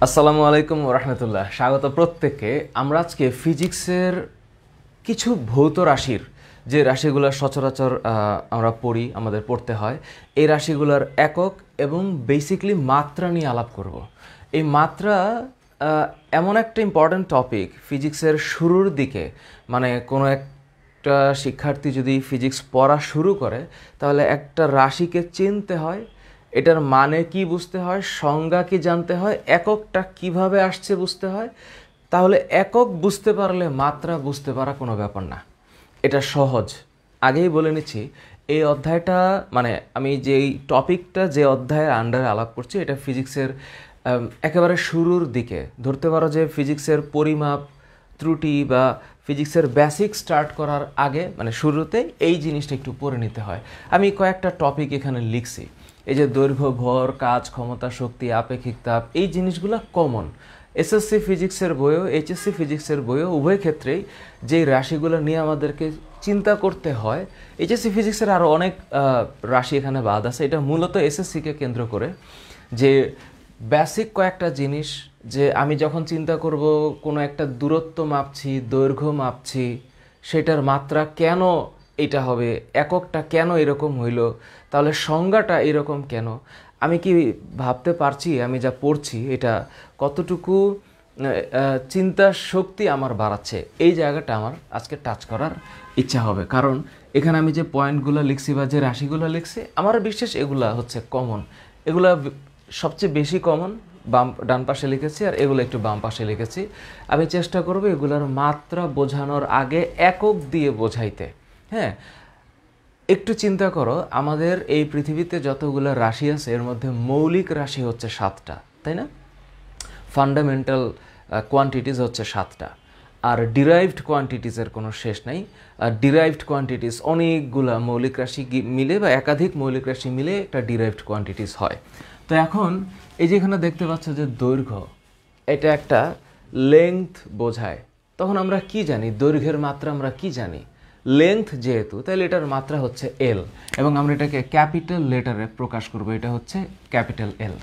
আসসালামু আলাইকুম রহমতুল্লাহ। স্বাগত প্রত্যেককে। আমরা আজকে ফিজিক্সের কিছু ভৌত রাশির যে রাশিগুলো সচরাচর আমরা পড়ি, আমাদের পড়তে হয়, এই রাশিগুলোর একক এবং বেসিকলি মাত্রা নিয়ে আলাপ করব। এই মাত্রা এমন একটা ইম্পর্ট্যান্ট টপিক ফিজিক্সের শুরুর দিকে, মানে কোনো একটা শিক্ষার্থী যদি ফিজিক্স পড়া শুরু করে তাহলে একটা রাশিকে চিনতে হয়, এটার মানে কি বুঝতে হয়, সংজ্ঞা কি জানতে হয়, এককটা কিভাবে আসছে বুঝতে হয়। তাহলে একক বুঝতে পারলে মাত্রা বুঝতে পারা কোনো ব্যাপার না, এটা সহজ। আগেই বলে নিচ্ছি, এই অধ্যায়টা মানে আমি যেই টপিকটা যে অধ্যায়ের আন্ডারে আলাপ করছি এটা ফিজিক্সের একেবারে শুরুর দিকে। ধরতে পারো যে ফিজিক্সের পরিমাপ ত্রুটি বা ফিজিক্সের বেসিক স্টার্ট করার আগে, মানে শুরুতে এই জিনিসটা একটু পড়ে নিতে হয়। আমি কয়েকটা টপিক এখানে লিখছি। এই যে দৈর্ঘ্য, ভর, কাজ, ক্ষমতা, শক্তি, আপেক্ষিক তাপ, এই জিনিসগুলো কমন এসএসসি ফিজিক্সের বইও এইচএসসি ফিজিক্সের বইও উভয় ক্ষেত্রেই যেই রাশিগুলো নিয়ে আমাদেরকে চিন্তা করতে হয়। এইচএসসি ফিজিক্সের আরও অনেক রাশি এখানে বাদ আছে, এটা মূলত এসএসসিকে কেন্দ্র করে। যে বেসিক কয়েকটা জিনিস, যে আমি যখন চিন্তা করব কোনো একটা দূরত্ব মাপছি, দৈর্ঘ্য মাপছি, সেটার মাত্রা কেন এটা হবে, এককটা কেন এরকম হইল, তাহলে সংজ্ঞাটা এরকম কেন, আমি কি ভাবতে পারছি আমি যা পড়ছি এটা কতটুকু চিন্তার শক্তি আমার বাড়াচ্ছে, এই জায়গাটা আমার আজকে টাচ করার ইচ্ছা হবে। কারণ এখানে আমি যে পয়েন্টগুলো লিখছি বা যে রাশিগুলো লিখছি, আমার বিশ্বাস এগুলা হচ্ছে কমন, এগুলা সবচেয়ে বেশি কমন ডান পাশে লিখেছি, আর এগুলো একটু বাম পাশে লিখেছি। আমি চেষ্টা করব এগুলোর মাত্রা বোঝানোর আগে একক দিয়ে বোঝাইতে। হ্যাঁ, একটু চিন্তা করো, আমাদের এই পৃথিবীতে যতগুলো রাশি আছে এর মধ্যে মৌলিক রাশি হচ্ছে 7টা, তাই না? ফান্ডামেন্টাল কোয়ান্টিটিস হচ্ছে 7টা, আর ডিরাইভড কোয়ান্টিটিসের কোনো শেষ নাই। আর ডিরাইভড কোয়ান্টিটিস অনেকগুলা মৌলিক রাশি মিলে বা একাধিক মৌলিক রাশি মিলে একটা ডিরাইভড কোয়ান্টিটিস হয়। তো এখন এই যে এখানে দেখতে পাচ্ছ যে দৈর্ঘ্য, এটা একটা লেংথ বোঝায়। তখন আমরা কি জানি, দৈর্ঘ্যের মাত্রা আমরা কি জানি, লেংথ যেহেতু, তাহলে এটার মাত্রা হচ্ছে এল, এবং আমরা এটাকে ক্যাপিটাল লেটারে প্রকাশ করব, এটা হচ্ছে ক্যাপিটাল এল।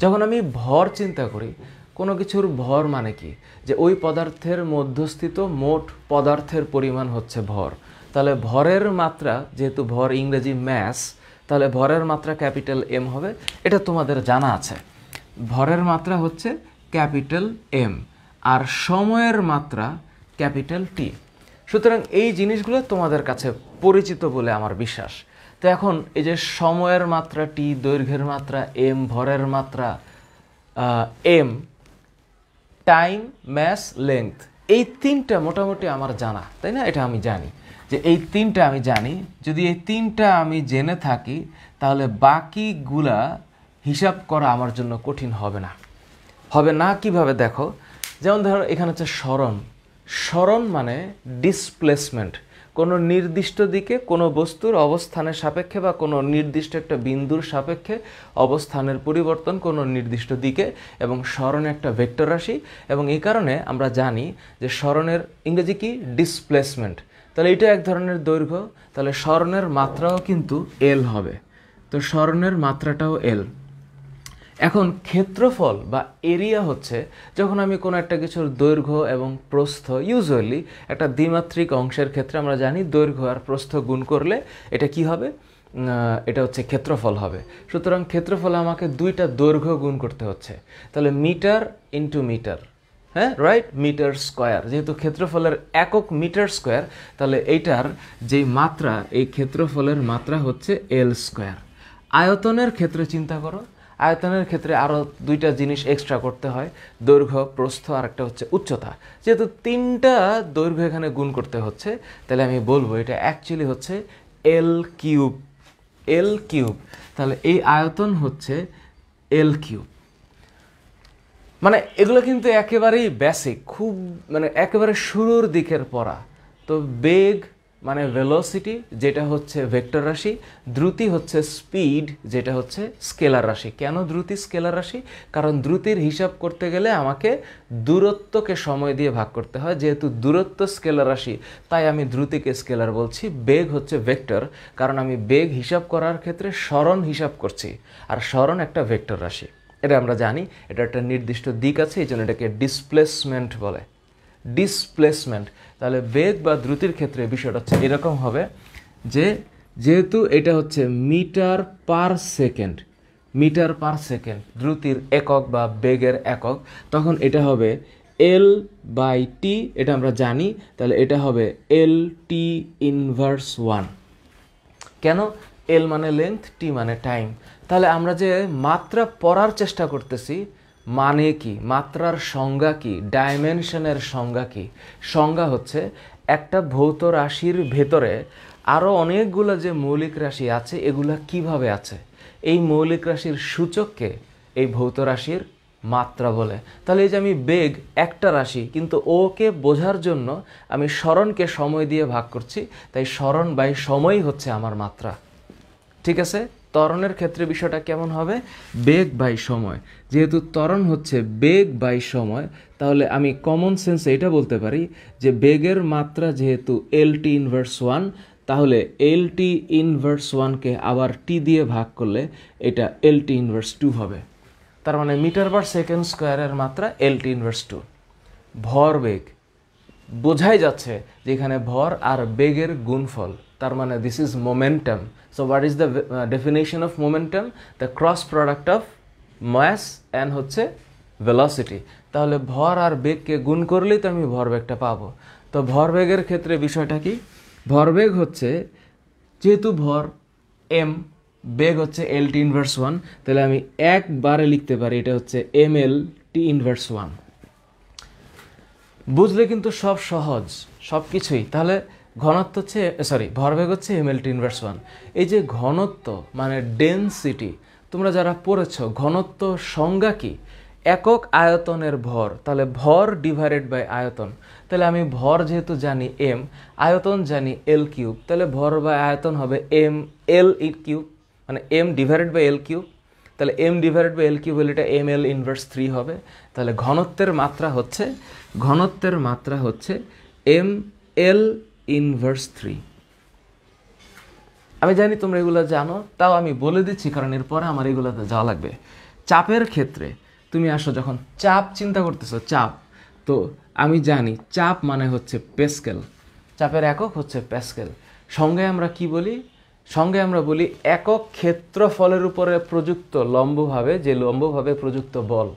যখন আমি ভর চিন্তা করি, কোনো কিছুর ভর মানে কি, যে ওই পদার্থের মধ্যস্থিত মোট পদার্থের পরিমাণ হচ্ছে ভর। তাহলে ভরের মাত্রা, যেহেতু ভর ইংরেজি ম্যাস, তাহলে ভরের মাত্রা ক্যাপিটাল এম হবে, এটা তোমাদের জানা আছে। ভরের মাত্রা হচ্ছে ক্যাপিটাল এম, আর সময়ের মাত্রা ক্যাপিটাল টি। সুতরাং এই জিনিসগুলো তোমাদের কাছে পরিচিত বলে আমার বিশ্বাস। তো এখন এই যে সময়ের মাত্রা টি, দৈর্ঘ্যের মাত্রা এম, ভরের মাত্রা এম, টাইম, ম্যাস, লেংথ, এই তিনটা মোটামুটি আমার জানা, তাই না? এটা আমি জানি যে এই তিনটা আমি জানি। যদি এই তিনটা আমি জেনে থাকি তাহলে বাকিগুলা হিসাব করা আমার জন্য কঠিন হবে না। হবে না কিভাবে দেখো, যেমন ধরো এখানে হচ্ছে সরণ। সরণ মানে ডিসপ্লেসমেন্ট, কোনো নির্দিষ্ট দিকে কোনো বস্তুর অবস্থানের সাপেক্ষে বা কোনো নির্দিষ্ট একটা বিন্দুর সাপেক্ষে অবস্থানের পরিবর্তন কোনো নির্দিষ্ট দিকে, এবং সরণ একটা ভেক্টর রাশি, এবং এই কারণে আমরা জানি যে সরণের ইংরেজি কি, ডিসপ্লেসমেন্ট। তাহলে এটা এক ধরনের দৈর্ঘ্য, তাহলে সরণের মাত্রাও কিন্তু এল হবে। তো সরণের মাত্রাটাও এল। এখন ক্ষেত্রফল বা এরিয়া হচ্ছে যখন আমি কোনো একটা কিছুর দৈর্ঘ্য এবং প্রস্থ, ইউজুয়ালি একটা দ্বিমাত্রিক অংশের ক্ষেত্রে আমরা জানি দৈর্ঘ্য আর প্রস্থ গুণ করলে এটা কি হবে, এটা হচ্ছে ক্ষেত্রফল হবে। সুতরাং ক্ষেত্রফলে আমাকে দুইটা দৈর্ঘ্য গুণ করতে হচ্ছে, তাহলে মিটার ইন্টু মিটার, হ্যাঁ রাইট, মিটার স্কোয়ার। যেহেতু ক্ষেত্রফলের একক মিটার স্কোয়ার, তাহলে এইটার যেই মাত্রা, এই ক্ষেত্রফলের মাত্রা হচ্ছে এল স্কোয়ার। আয়তনের ক্ষেত্রে চিন্তা করো, আয়তনের ক্ষেত্রে আরও দুইটা জিনিস এক্সট্রা করতে হয়, দৈর্ঘ্য, প্রস্থ, আর একটা হচ্ছে উচ্চতা। যেহেতু তিনটা দৈর্ঘ্য এখানে গুণ করতে হচ্ছে, তাহলে আমি বলবো এটা অ্যাকচুয়ালি হচ্ছে এল কিউব। এল কিউব, তাহলে এই আয়তন হচ্ছে এল কিউব। মানে এগুলো কিন্তু একেবারেই বেসিক, খুব মানে একেবারে শুরুর দিকের পড়া। তো বেগ মানে ভেলোসিটি, যেটা হচ্ছে ভেক্টর রাশি, দ্রুতি হচ্ছে স্পিড, যেটা হচ্ছে স্কেলার রাশি। কেন দ্রুতি স্কেলার রাশি? কারণ দ্রুতির হিসাব করতে গেলে আমাকে দূরত্বকে সময় দিয়ে ভাগ করতে হয়, যেহেতু দূরত্ব স্কেলার রাশি তাই আমি দ্রুতিকে স্কেলার বলছি। বেগ হচ্ছে ভেক্টর, কারণ আমি বেগ হিসাব করার ক্ষেত্রে সরণ হিসাব করছি, আর সরণ একটা ভেক্টর রাশি। এটা আমরা জানি, এটা একটা নির্দিষ্ট দিক আছে, এই জন্য এটাকে ডিসপ্লেসমেন্ট বলে। ডিসপ্লেসমেন্ট। তাহলে বেগ বা দ্রুতির ক্ষেত্রে বিষয়টা হচ্ছে এরকম হবে যে যেহেতু এটা হচ্ছে metre per second, metre per second দ্রুতির একক বা বেগের একক, তখন এটা হবে এল বাই টি, এটা আমরা জানি। তাহলে এটা হবে এল টি ইনভার্স 1। কেন? এল মানে লেন্থ, টি মানে টাইম। তাহলে আমরা যে মাত্রা পড়ার চেষ্টা করতেছি, মানে কি, মাত্রার সংজ্ঞা কি, ডাইমেনশনের সংজ্ঞা কি? সংজ্ঞা হচ্ছে একটা ভৌত রাশির ভেতরে আরও অনেকগুলো যে মৌলিক রাশি আছে, এগুলা কিভাবে আছে, এই মৌলিক রাশির সূচককে এই ভৌত রাশির মাত্রা বলে। তাহলে এই যে আমি বেগ একটা রাশি, কিন্তু ওকে বোঝার জন্য আমি স্মরণকে সময় দিয়ে ভাগ করছি, তাই স্মরণ বাই সময় হচ্ছে আমার মাত্রা। ঠিক আছে? ত্বরণের ক্ষেত্রে বিষয়টা কেমন হবে? বেগ বাই সময়। যেহেতু ত্বরণ হচ্ছে বেগ বাই সময়, তাহলে আমি কমন সেন্সে এটা বলতে পারি যে বেগের মাত্রা যেহেতু এল টি ইনভার্স 1, তাহলে এল টি ইনভার্স 1কে আবার টি দিয়ে ভাগ করলে এটা এল টি ইনভার্স 2 হবে। তার মানে মিটার পার সেকেন্ড স্কোয়ারের মাত্রা এল টি ইনভার্স 2। ভরবেগ, বোঝাই যাচ্ছে যে এখানে ভর আর বেগের গুণফল, তার মানে this is momentum. So what is the definition of momentum? The cross product of mass and হচ্ছে ভেলোসিটি। তাহলে ভর আর বেগকে গুণ করলেই তো আমি ভরবেগটা পাবো। তো ভরবেগের ক্ষেত্রে বিষয়টা কি? ভরবেগ হচ্ছে যেহেতু ভর এম, বেগ হচ্ছে এল টি ইনভার্স 1, তাহলে আমি একবারে লিখতে পারি এটা হচ্ছে এম এল টি ইনভার্স 1। বুঝলে কিন্তু সব সহজ, সব কিছুই। তাহলে ঘনত্ব হচ্ছে, ভরবেগ হচ্ছে এম এল টি ইনভার্স 1। এই যে ঘনত্ব মানে ডেনসিটি, তোমরা যারা পড়েছো, ঘনত্ব সংজ্ঞা কি? একক আয়তনের ভর, তাহলে ভর ডিভাইডেড বাই আয়তন। তাহলে আমি ভর যেহেতু জানি এম, আয়তন জানি এল কিউব, তাহলে ভর বাই আয়তন হবে এম এল কিউব, মানে M divided by L cube. তাহলে M divided by L cube হলে এটা এম এল ইনভার্স 3 হবে। তাহলে ঘনত্বের মাত্রা হচ্ছে এম এল ইনভার্স 3। আমি জানি তোমরা এগুলো জানো, তাও আমি বলে দিচ্ছি কারণ এরপরে আমার এগুলোতে যাওয়া লাগবে। চাপের ক্ষেত্রে তুমি আসো, যখন চাপ চিন্তা করতেছো, চাপ, তো আমি জানি চাপ মানে হচ্ছে প্যাসকেল, চাপের একক হচ্ছে প্যাসকেল। সংজ্ঞায় আমরা কি বলি? সংজ্ঞায় আমরা বলি একক ক্ষেত্রফলের উপরে প্রযুক্ত লম্বভাবে প্রযুক্ত বল।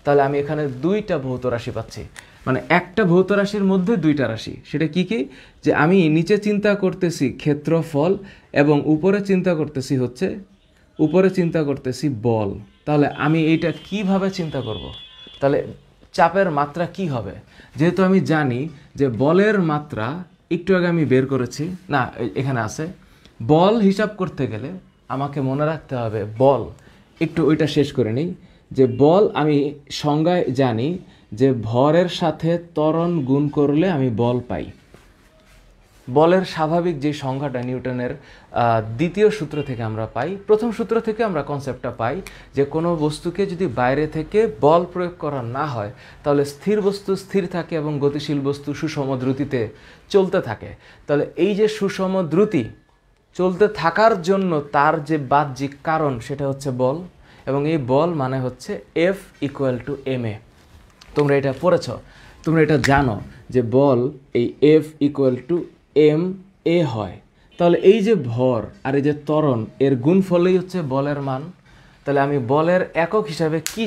তাহলে আমি এখানে দুইটা ভৌত রাশি পাচ্ছি, মানে একটা ভৌত রাশির মধ্যে দুইটা রাশি। সেটা কি কি? যে আমি নিচে চিন্তা করতেছি ক্ষেত্রফল এবং উপরে চিন্তা করতেছি বল। তাহলে আমি এইটা কিভাবে চিন্তা করব? তাহলে চাপের মাত্রা কি হবে? যেহেতু আমি জানি যে বলের মাত্রা একটু আগে আমি বের করেছি, না এখানে আছে, বল হিসাব করতে গেলে আমাকে মনে রাখতে হবে বল, একটু ওইটা শেষ করে নিই, যে বল আমি সংজ্ঞায় জানি যে ভরের সাথে ত্বরণ গুণ করলে আমি বল পাই। বলের স্বাভাবিক যে সংজ্ঞাটা নিউটনের দ্বিতীয় সূত্র থেকে আমরা পাই, প্রথম সূত্র থেকে আমরা কনসেপ্টটা পাই যে কোনো বস্তুকে যদি বাইরে থেকে বল প্রয়োগ করা না হয়, তাহলে স্থির বস্তু স্থির থাকে এবং গতিশীল বস্তু সুষম দ্রুতিতে চলতে থাকে। তাহলে এই যে সুষম দ্রুতি চলতে থাকার জন্য তার যে বাহ্যিক কারণ, সেটা হচ্ছে বল, এবং এই বল মানে হচ্ছে F equal to M A. তোমরা এটা পড়েছ, তোমরা এটা জানো যে বল এই F equal to M A হয়। তাহলে এই যে ভর আর এই যে ত্বরণ, এর গুণফলই হচ্ছে বলের মান। তাহলে আমি বলের একক হিসাবে কি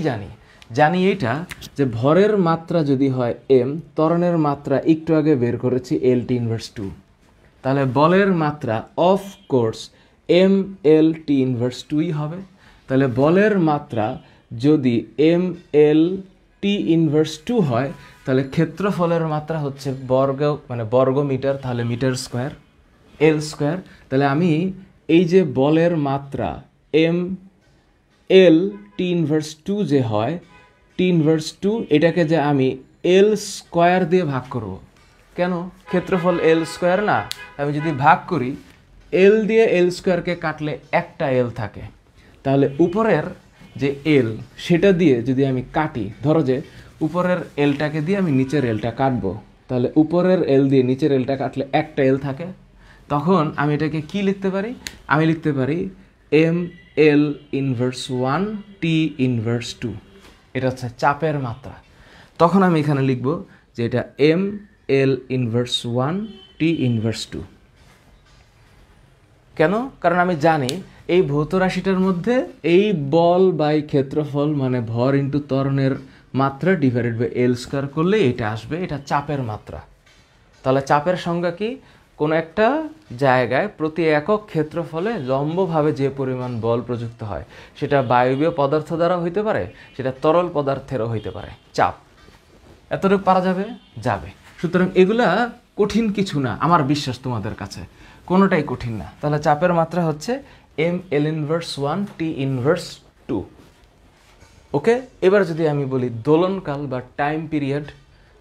জানি এইটা, যে ভরের মাত্রা যদি হয় এম, ত্বরণের মাত্রা একটু আগে বের করেছি এল টি ইনভার্স 2। তাহলে বলের মাত্রা of course M L T inverse 2ই হবে। তাহলে বলের মাত্রা যদি এম এল টি ইনভার্স 2 হয়, তাহলে ক্ষেত্রফলের মাত্রা হচ্ছে বর্গ মিটার, তাহলে মিটার স্কোয়ার এল স্কোয়ার। তাহলে আমি এই যে বলের মাত্রা এম এল টি ইনভার্স 2 যে হয়, টি ইনভার্স 2, এটাকে যে আমি এল স্কোয়ার দিয়ে ভাগ করব। কেন? ক্ষেত্রফল এল স্কোয়ার না, আমি যদি ভাগ করি এল দিয়ে এল স্কোয়ারকে কাটলে একটা এল থাকে, তাহলে উপরের যে এল সেটা দিয়ে যদি আমি কাটি, ধরো যে উপরের এলটাকে দিয়ে আমি নিচের এলটা কাটবো, তাহলে উপরের এল দিয়ে নিচের এলটা কাটলে একটা এল থাকে। তখন আমি এটাকে কি লিখতে পারি? আমি লিখতে পারি M L inverse 1 T inverse 2, এটা হচ্ছে চাপের মাত্রা। তখন আমি এখানে লিখব যে এটা M L inverse 1 T inverse 2। কেন? কারণ আমি জানি এই ভৌত রাশিটার মধ্যে এই বল বাই ক্ষেত্রফল মানে ভর ইন্টু ত্বরণের মাত্রা ডিভাইডেড বাই এল স্কয়ার করলে এটা আসবে, এটা চাপের মাত্রা। তাহলে চাপের সংজ্ঞা কি? কোনো একটা জায়গায় প্রতি একক ক্ষেত্রফলে লম্বভাবে যে পরিমাণ বল প্রযুক্ত হয়, সেটা বায়বীয় পদার্থ দ্বারা হইতে পারে, সেটা তরল পদার্থেরও হইতে পারে, চাপ। এতটুকু পারা যাবে? যাবে। সুতরাং এগুলা কঠিন কিছু না, আমার বিশ্বাস তোমাদের কাছে কোনোটাই কঠিন না। তাহলে চাপের মাত্রা হচ্ছে M L inverse 1 T inverse 2। Okay, এবার যদি আমি বলি দোলনকাল বা টাইম পিরিয়ড।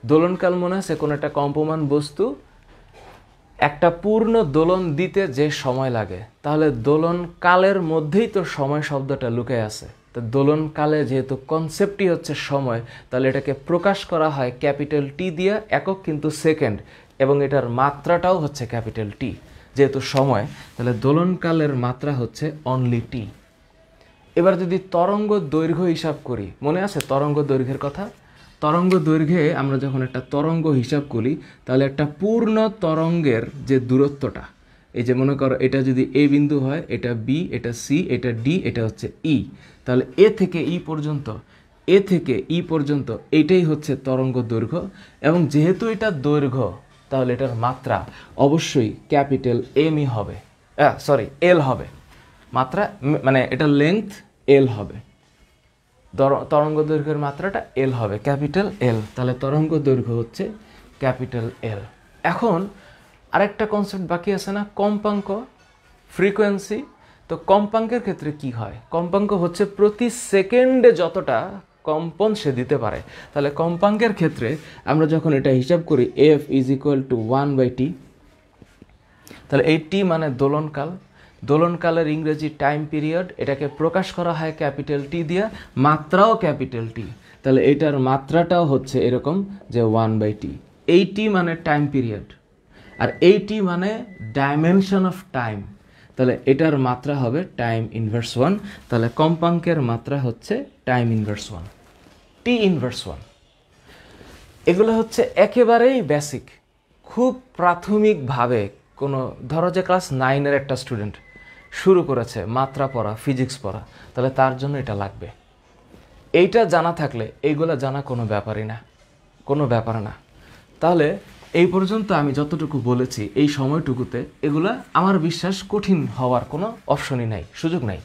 দোলনকাল মনে আছে কোনো একটা কম্পমান বস্তু একটা পূর্ণ দোলন দিতে যে সময় লাগে, তাহলে দোলনকালের মধ্যেই তো সময় শব্দটা লুকায় আছে। তো দোলনকালে যেহেতু কনসেপ্টই হচ্ছে সময়, তাহলে এটাকে প্রকাশ করা হয় ক্যাপিটাল টি দিয়ে, একক কিন্তু সেকেন্ড, এবং এটার মাত্রাটাও হচ্ছে ক্যাপিটাল টি যেহেতু সময়, তাহলে দোলনকালের মাত্রা হচ্ছে অনলি টি। এবার যদি তরঙ্গ দৈর্ঘ্য হিসাব করি, মনে আছে তরঙ্গ দৈর্ঘ্যের কথা? তরঙ্গ দৈর্ঘ্যে আমরা যখন একটা তরঙ্গ হিসাব করি, তাহলে একটা পূর্ণ তরঙ্গের যে দূরত্বটা, এই যে মনে করো এটা যদি এ বিন্দু হয়, এটা বি, এটা সি, এটা ডি, এটা হচ্ছে ই, তাহলে এ থেকে ই পর্যন্ত, এ থেকে ই পর্যন্ত এইটাই হচ্ছে তরঙ্গ দৈর্ঘ্য। এবং যেহেতু এটা দৈর্ঘ্য, তাহলে এটার মাত্রা অবশ্যই ক্যাপিটাল এমই হবে, এল হবে। মাত্রা মানে এটা লেংথ এল হবে, তরঙ্গ দৈর্ঘ্যের মাত্রাটা এল হবে, ক্যাপিটাল এল। তাহলে তরঙ্গ দৈর্ঘ্য হচ্ছে ক্যাপিটাল এল। এখন আরেকটা কনসেপ্ট বাকি আছে না, কম্পাঙ্ক, ফ্রিকোয়েন্সি। তো কম্পাঙ্কের ক্ষেত্রে কি হয়? কম্পাঙ্ক হচ্ছে প্রতি সেকেন্ডে যতটা কম্পন সে দিতে পারে। তাহলে কম্পাঙ্কের ক্ষেত্রে আমরা যখন এটা হিসাব করি, F is equal two 1/t, তাহলে এই টি মানে দোলনকাল। দোলনকালের ইংরেজি টাইম পিরিয়ড, এটাকে প্রকাশ করা হয় ক্যাপিটাল টি দিয়ে, মাত্রাও ক্যাপিটাল টি। তাহলে এটার মাত্রাটাও হচ্ছে এরকম যে 1/t। এই টি মানে টাইম পিরিয়ড, আর এই টি মানে ডাইমেনশন অফ টাইম, তাহলে এটার মাত্রা হবে টাইম ইনভার্স 1। তাহলে কম্পাঙ্কের মাত্রা হচ্ছে টাইম ইনভার্স 1, টি ইনভার্স 1। এগুলো হচ্ছে একেবারেই বেসিক, খুব প্রাথমিকভাবে কোনো, ধরো যে ক্লাস 9-এর একটা স্টুডেন্ট শুরু করেছে মাত্রা পড়া, ফিজিক্স পড়া, তাহলে তার জন্য এটা লাগবে। এইটা জানা থাকলে এইগুলো জানা কোনো ব্যাপারই না, কোনো ব্যাপার না। তাহলে এই পর্যন্ত আমি যতটুকু বলেছি এই সময়টুকুতে, এগুলা আমার বিশ্বাস কঠিন হওয়ার কোনো অপশনই নাই, সুযোগ নাই।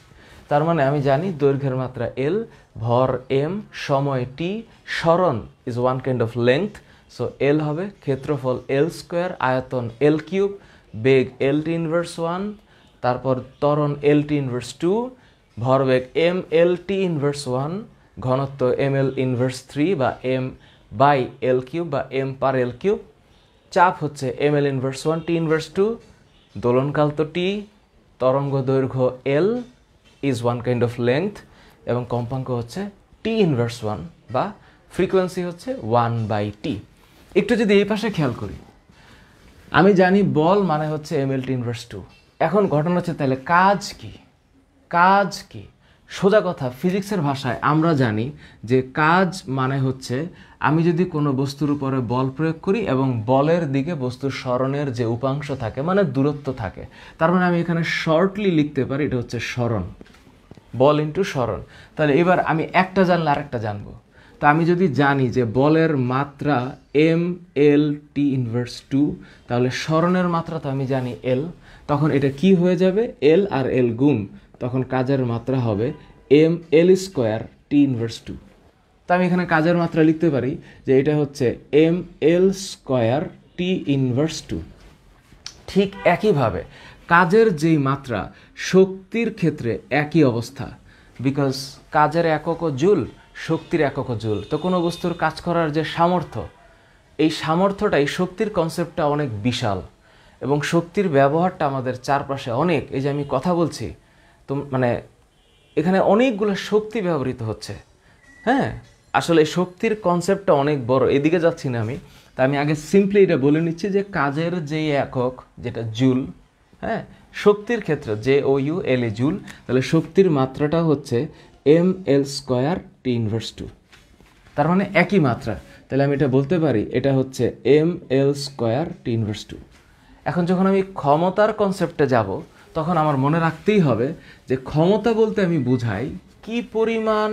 তার মানে আমি জানি দৈর্ঘ্যের মাত্রা এল, ভর এম, সময় টি, সরণ is one kind of length, so L হবে, ক্ষেত্রফল এল স্কোয়ার, আয়তন এল কিউব, বেগ এল টি ইনভার্স 1, তারপর ত্বরণ এল টি ইনভার্স 2, ভরবেগ এম এল টি ইনভার্স 1, ঘনত্ব এম এল ইনভার্স 3 বা এম বাই এল কিউব বা এম পার এল কিউব, চাপ হচ্ছে M L inverse 1 T inverse 2, দোলনকাল তো টি, তরঙ্গ দৈর্ঘ্য L is one kind of length, এবং কম্পাঙ্ক হচ্ছে টি ইনভার্স 1 বা ফ্রিকোয়েন্সি হচ্ছে 1/t। একটু যদি এই পাশে খেয়াল করি, আমি জানি বল মানে হচ্ছে এম এল টি ইনভার্স 2। এখন ঘটনা হচ্ছে তাহলে কাজ কি? কাজ কি? সোজা কথা, ফিজিক্সের ভাষায় আমরা জানি যে কাজ মানে হচ্ছে আমি যদি কোনো বস্তুর উপরে বল প্রয়োগ করি এবং বলের দিকে বস্তুর সরণের যে উপাংশ থাকে মানে দূরত্ব থাকে, তার মানে আমি এখানে শর্টলি লিখতে পারি এটা হচ্ছে সরণ, বল ইন্টু সরণ। তাহলে এবার আমি একটা জানলে আরেকটা জানবো। তো আমি যদি জানি যে বলের মাত্রা এম এল টি ইনভার্স 2, তাহলে সরণের মাত্রা তো আমি জানি এল, তখন এটা কি হয়ে যাবে? এল আর এল গুণ, তখন কাজের মাত্রা হবে M L square T inverse 2। তো আমি এখানে কাজের মাত্রা লিখতে পারি যে এটা হচ্ছে M L square T inverse 2। ঠিক একইভাবে কাজের যেই মাত্রা, শক্তির ক্ষেত্রে একই অবস্থা, বিকজ কাজের এককও জুল, শক্তির এককও জুল। তো কোনো বস্তুর কাজ করার যে সামর্থ্য, এই সামর্থ্যটাই, শক্তির কনসেপ্টটা অনেক বিশাল, এবং শক্তির ব্যবহারটা আমাদের চারপাশে অনেক। এই যে আমি কথা বলছি, তো মানে এখানে অনেকগুলো শক্তি ব্যবহৃত হচ্ছে। হ্যাঁ, আসলে শক্তির কনসেপ্টটা অনেক বড়, এদিকে যাচ্ছি না আমি। তা আমি আগে সিম্পলি এটা বলে নিচ্ছি যে কাজের যেই একক, যেটা জুল, হ্যাঁ, শক্তির ক্ষেত্রে JOULE জুল, তাহলে শক্তির মাত্রাটা হচ্ছে mL² T ইনভার্স 2। তার মানে একই মাত্রা, তাহলে আমি এটা বলতে পারি এটা হচ্ছে mL² T ইনভার্স 2। এখন যখন আমি ক্ষমতার কনসেপ্টে যাব তখন আমার মনে রাখতেই হবে যে ক্ষমতা বলতে আমি বুঝাই কি পরিমাণ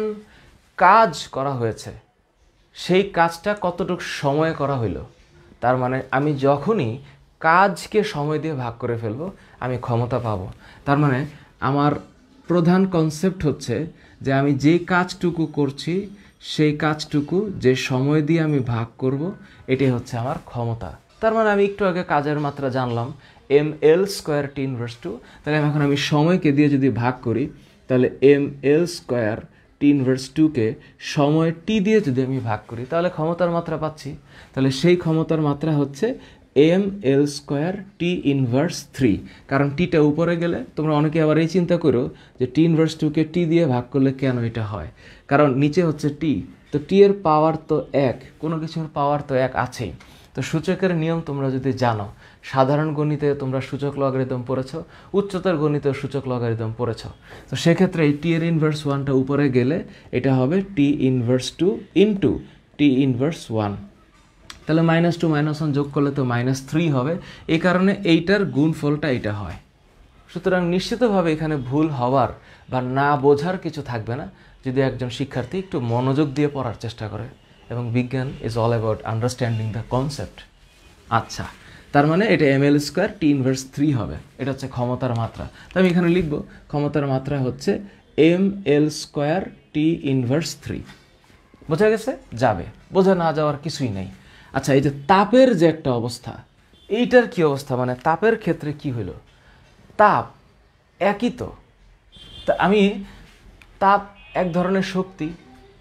কাজ করা হয়েছে, সেই কাজটা কতটুকু সময়ে করা হইলো। তার মানে আমি যখনই কাজকে সময় দিয়ে ভাগ করে ফেলবো আমি ক্ষমতা পাবো। তার মানে আমার প্রধান কনসেপ্ট হচ্ছে যে আমি যে কাজটুকু করছি সেই কাজটুকু যে সময় দিয়ে আমি ভাগ করব, এটাই হচ্ছে আমার ক্ষমতা। তার মানে আমি একটু আগে কাজের মাত্রা জানলাম mL² T ইনভার্স 2, তাহলে এখন আমি সময়কে দিয়ে যদি ভাগ করি তাহলে mL² T ইনভার্স 2-কে সময় T দিয়ে যদি আমি ভাগ করি তাহলে ক্ষমতার মাত্রা পাচ্ছি। তাহলে সেই ক্ষমতার মাত্রা হচ্ছে mL² T ইনভার্স 3। কারণ টিটা উপরে গেলে তোমরা অনেকে আবার এই চিন্তা করো যে T ইনভার্স 2-কে T দিয়ে ভাগ করলে কেন এটা হয়, কারণ নিচে হচ্ছে T, তো T এর পাওয়ার তো 1, কোনো কিছুর পাওয়ার তো 1 আছেই। তো সূচকের নিয়ম তোমরা যদি জানো, সাধারণ গণিতে তোমরা সূচক লগারিদম পড়েছো, উচ্চতর গণিতেও সূচক লগারিদম পড়েছো। তো সেক্ষেত্রে এই T এর ইনভার্স 1টা উপরে গেলে এটা হবে T inverse 2 into T inverse 1। তাহলে -2 -1 যোগ করলে তো -3 হবে, এই কারণে এইটার গুণফলটা এটা হয়। সুতরাং নিশ্চিতভাবে এখানে ভুল হওয়ার বা না বোঝার কিছু থাকবে না যদি একজন শিক্ষার্থী একটু মনোযোগ দিয়ে পড়ার চেষ্টা করে, এবং বিজ্ঞান is all about understanding the concept. আচ্ছা, তার মানে এটা mL² T ইনভার্স 3 হবে, এটা হচ্ছে ক্ষমতার মাত্রা। তো আমি এখানে লিখব ক্ষমতার মাত্রা হচ্ছে mL² T ইনভার্স 3। বোঝা গেছে? যাবে, বোঝা না যাওয়ার কিছুই নেই। আচ্ছা, এই যে তাপের যে একটা অবস্থা, এইটার কি অবস্থা, মানে তাপের ক্ষেত্রে কি হলো? তাপ একই তো, আমি তাপ এক ধরনের শক্তি,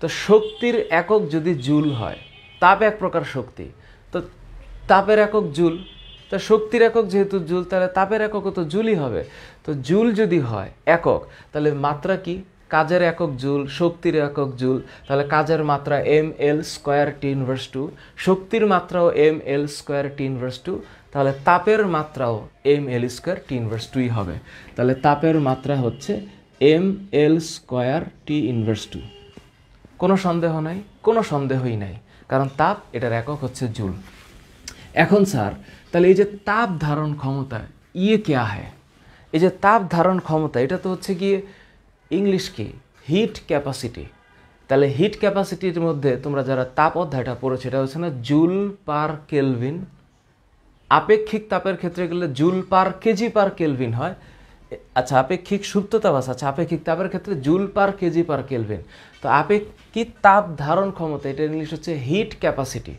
তো শক্তির একক যদি জুল হয়, তাপ এক প্রকার শক্তি, তো তাপের একক জুল, তো শক্তির একক যেহেতু জুল তাহলে তাপের এককও তো জুলই হবে। তো জুল যদি হয় একক, তাহলে মাত্রা কি? কাজের একক জুল, শক্তির একক জুল, তাহলে কাজের মাত্রা mL² T ইনভার্স 2, শক্তির মাত্রাও mL² T ইনভার্স 2, তাহলে তাপের মাত্রাও mL² T ইনভার্স 2 হবে। তাহলে তাপের মাত্রা হচ্ছে mL² T ইনভার্স 2। কোনো সন্দেহ নাই, কোনো সন্দেহই নাই, কারণ তাপ এটার একক হচ্ছে জুল। এখন স্যার, তাহলে এই যে তাপ ধারণ ক্ষমতা ইয়ে ক্যা হ্যায়, এই যে তাপ ধারণ ক্ষমতা এটা তো হচ্ছে গিয়ে ইংলিশ কি হিট ক্যাপাসিটি। তাহলে হিট ক্যাপাসিটির মধ্যে তোমরা যারা তাপ অধ্যায়টা পড়েছো এটা হচ্ছে না জুল পার কেলভিন, আপেক্ষিক তাপের ক্ষেত্রে গেলে joule per KG per kelvin হয়। আচ্ছা, আপেক্ষিক সুপ্ত তাপ আছে, আচ্ছা আপেক্ষিক তাপের ক্ষেত্রে joule per KG per kelvin. তো আপেক্ষিক তাপ ধারণ ক্ষমতা এটা ইংলিশ হচ্ছে হিট ক্যাপাসিটি।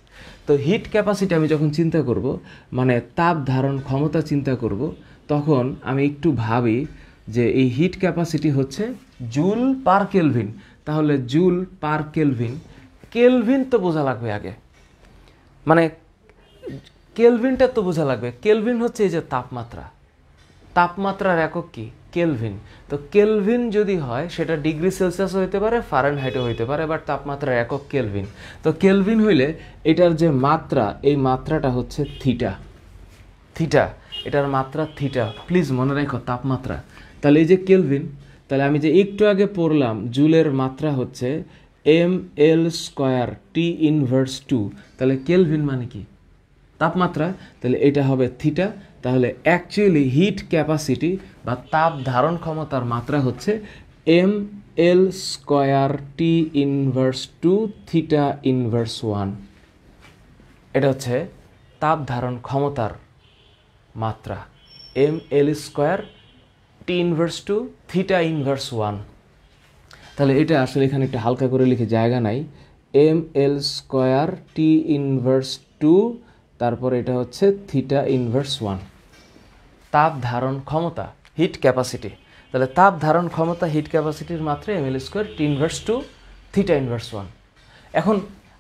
তো হিট ক্যাপাসিটি আমি যখন চিন্তা করব, মানে তাপ ধারণ ক্ষমতা চিন্তা করব, তখন আমি একটু ভাবি যে এই হিট ক্যাপাসিটি হচ্ছে জুল পার কেলভিন। তাহলে জুল পার কেলভিন, কেলভিন তো বোঝা লাগবে আগে, মানে কেলভিনটা তো বোঝা লাগবে। কেলভিন হচ্ছে এই যে তাপমাত্রা, তাপমাত্রার একক কি? কেলভিন। তো কেলভিন যদি হয় সেটা ডিগ্রি সেলসিয়াস হইতে পারে, ফারেনহাইটও হইতে পারে, বাট তাপমাত্রার একক কেলভিন। তো কেলভিন হইলে এটার যে মাত্রা, এই মাত্রাটা হচ্ছে থিটা। থিটা, এটার মাত্রা থিটা, প্লিজ মনে রাখো তাপমাত্রা। তাহলে এই যে কেলভিন, তাহলে আমি যে একটু আগে পড়লাম জুলের মাত্রা হচ্ছে mL² T ইনভার্স 2, তাহলে কেলভিন মানে কি? তাপমাত্রা, তাহলে এটা হবে থিটা। তাহলে অ্যাকচুয়ালি হিট ক্যাপাসিটি বা তাপ ধারণ ক্ষমতার মাত্রা হচ্ছে mL² T inverse 2 theta inverse 1। এটা হচ্ছে তাপ ধারণ ক্ষমতার মাত্রা mL² T inverse 2 theta inverse 1। তাহলে এটা আসলে এখানে একটু হালকা করে লিখে জায়গা নাই, mL² T ইনভার্স 2, তারপর এটা হচ্ছে থিটা ইনভার্স 1। তাপ ধারণ ক্ষমতা হিট ক্যাপাসিটি, তাহলে তাপ ধারণ ক্ষমতা হিট ক্যাপাসিটির মাত্রা mL² T inverse 2 theta inverse 1। এখন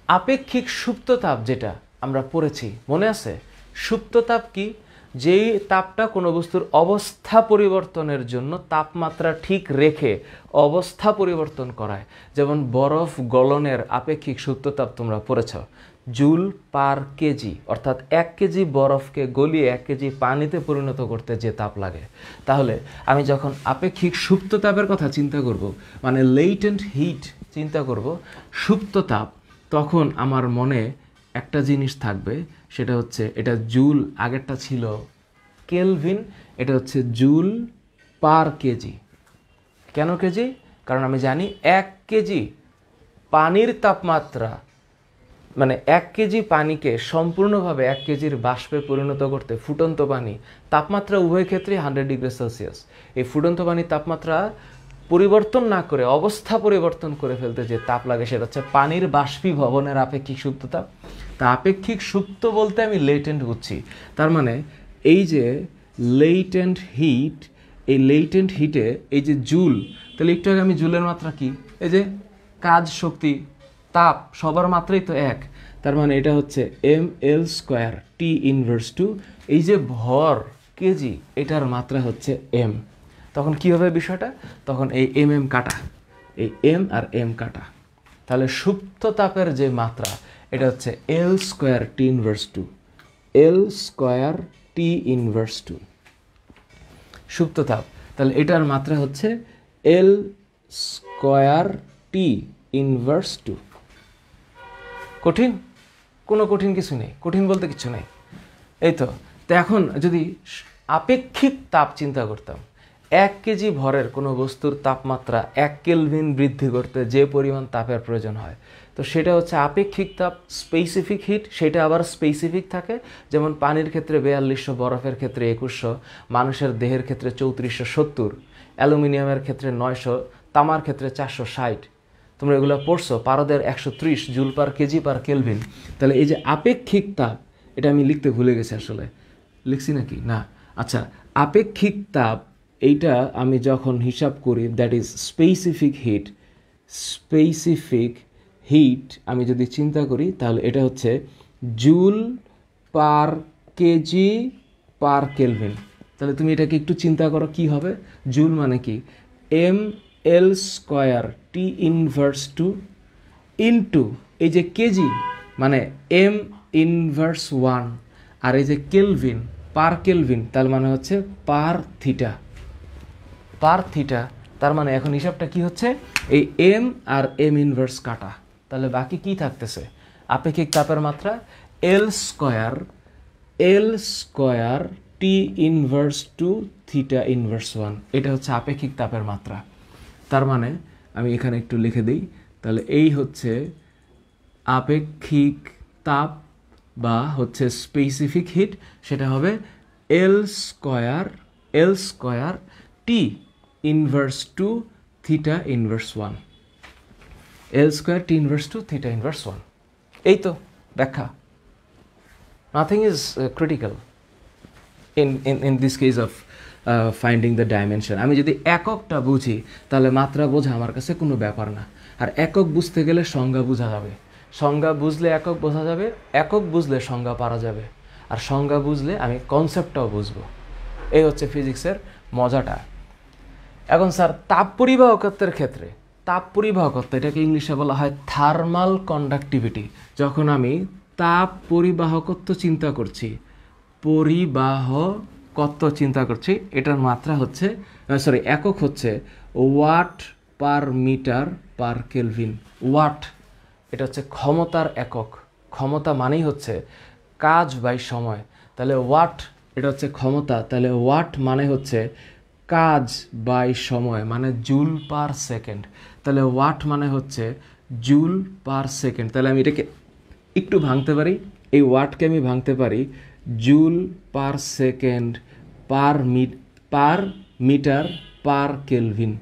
আপেক্ষিক সুপ্ত তাপ যেটা আমরা পড়েছি মনে আছে? সুপ্ত তাপ কি? যেই তাপটা কোনো বস্তুর অবস্থা পরিবর্তনের জন্য তাপমাত্রা ঠিক রেখে অবস্থা পরিবর্তন করায়। যেমন বরফ গলনের আপেক্ষিক সুপ্ত তাপ তোমরা পড়েছ, জুল পার কেজি, অর্থাৎ 1 কেজি বরফকে গলিয়ে 1 কেজি পানিতে পরিণত করতে যে তাপ লাগে। তাহলে আমি যখন আপেক্ষিক সুপ্ত তাপের কথা চিন্তা করব, মানে লেটেন্ট হিট চিন্তা করব, সুপ্ত তাপ, তখন আমার মনে একটা জিনিস থাকবে, সেটা হচ্ছে এটা জুল, আগেরটা ছিল কেলভিন, এটা হচ্ছে জুল পার কেজি। কেন কেজি? কারণ আমি জানি 1 কেজি পানির তাপমাত্রা, মানে 1 কেজি পানিকে সম্পূর্ণভাবে 1 কেজির বাষ্পে পরিণত করতে ফুটন্ত পানি তাপমাত্রা উভয় ক্ষেত্রেই 100 ডিগ্রি সেলসিয়াস। এই ফুটন্ত পানির তাপমাত্রা পরিবর্তন না করে অবস্থা পরিবর্তন করে ফেলতে যে তাপ লাগে সেটা হচ্ছে পানির বাষ্পীভবনের আপেক্ষিক সুপ্ত তাপ। তা আপেক্ষিক সুপ্ত বলতে আমি লেটেন্ট বুঝছি। তার মানে এই যে লেটেন্ট হিট, এই লেটেন্ট হিটে এই যে জুল, তাহলে একটু আগে আমি জুলের মাত্রা কি, এই যে কাজ, শক্তি, তাপ সবার মাত্রাই তো এক। তার মানে এটা হচ্ছে ml² T ইনভার্স টু এই যে ভর কেজি, এটার মাত্রা হচ্ছে m। তখন কি হবে বিষয়টা? তখন এই mm কাটা, এই m আর m কাটা, তাহলে সুপ্ত তাপের যে মাত্রা এটা হচ্ছে L² T inverse two, L² T inverse two সুপ্ত তাপ। তাহলে এটার মাত্রা হচ্ছে L² T ইনভার্স টু। কঠিন? কোনো কঠিন কিছু নেই, কঠিন বলতে কিছু নেই। এই তো এখন যদি আপেক্ষিক তাপ চিন্তা করতাম, 1 কেজি ভরের কোনো বস্তুর তাপমাত্রা 1 কেলভিন বৃদ্ধি করতে যে পরিমাণ তাপের প্রয়োজন হয়, তো সেটা হচ্ছে আপেক্ষিক তাপ, স্পেসিফিক হিট। সেটা আবার স্পেসিফিক থাকে, যেমন পানির ক্ষেত্রে 4200, বরফের ক্ষেত্রে 2100, মানুষের দেহের ক্ষেত্রে 3470, অ্যালুমিনিয়ামের ক্ষেত্রে 900, তামার ক্ষেত্রে 460। তোমরা এগুলো পড়ছো, পারদের 130 joule per KG per kelvin. তাহলে এই যে আপেক্ষিক তাপ, এটা আমি লিখতে ভুলে গেছি, আসলে লিখছি নাকি না, আচ্ছা, আপেক্ষিক তাপ এইটা আমি যখন হিসাব করি, that is specific heat, specific heat আমি যদি চিন্তা করি, তাহলে এটা হচ্ছে joule per KG per kelvin. তাহলে তুমি এটাকে একটু চিন্তা করো, কি হবে? জুল মানে কি, ml² T inverse two into এই যে কেজি মানে m ইনভার্স 1, আর এই যে কেলভিন পার কেলভিন, তার মানে হচ্ছে পার থিটা, পার থিটা। তার মানে এখন হিসাবটা কি হচ্ছে, এই m আর m ইনভার্স কাটা, তাহলে বাকি কি থাকতেছে? আপেক্ষিক তাপের মাত্রা L² T inverse two theta inverse 1, এটা হচ্ছে আপেক্ষিক তাপের মাত্রা। তার মানে আমি এখানে একটু লিখে দিই, তাহলে এই হচ্ছে আপেক্ষিক তাপ বা হচ্ছে স্পেসিফিক হিট, সেটা হবে L² T inverse two theta inverse 1, L² T inverse two theta inverse 1। এই তো ব্যাখ্যা। Nothing is critical in this case of finding the dimension. আমি যদি এককটা বুঝি, তাহলে মাত্রা বোঝা আমার কাছে কোনো ব্যাপার না। আর একক বুঝতে গেলে সংজ্ঞা বোঝা যাবে, সংজ্ঞা বুঝলে একক বোঝা যাবে, একক বুঝলে সংজ্ঞা পারা যাবে, আর সংজ্ঞা বুঝলে আমি কনসেপ্টটাও বুঝবো। এই হচ্ছে ফিজিক্সের মজাটা। এখন স্যার তাপ পরিবাহকত্বের ক্ষেত্রে, তাপ পরিবাহকত্ব এটাকে ইংলিশে বলা হয় থার্মাল কন্ডাক্টিভিটি। যখন আমি তাপ পরিবাহকত্ব চিন্তা করছি, পরিবাহকত্ব চিন্তা করছি, এটার মাত্রা হচ্ছে, সরি, একক হচ্ছে watt per metre per kelvin. Watt এটা হচ্ছে ক্ষমতার একক, ক্ষমতা মানেই হচ্ছে কাজ বাই সময়। তাহলে ওয়াট এটা হচ্ছে ক্ষমতা, তাহলে ওয়াট মানে হচ্ছে কাজ বাই সময়, মানে জুল পার সেকেন্ড। তাহলে ওয়াট মানে হচ্ছে জুল পার সেকেন্ড। তাহলে আমি এটাকে একটু ভাঙতে পারি, এই ওয়াটকে আমি ভাঙতে পারি joule per second per metre per kelvin,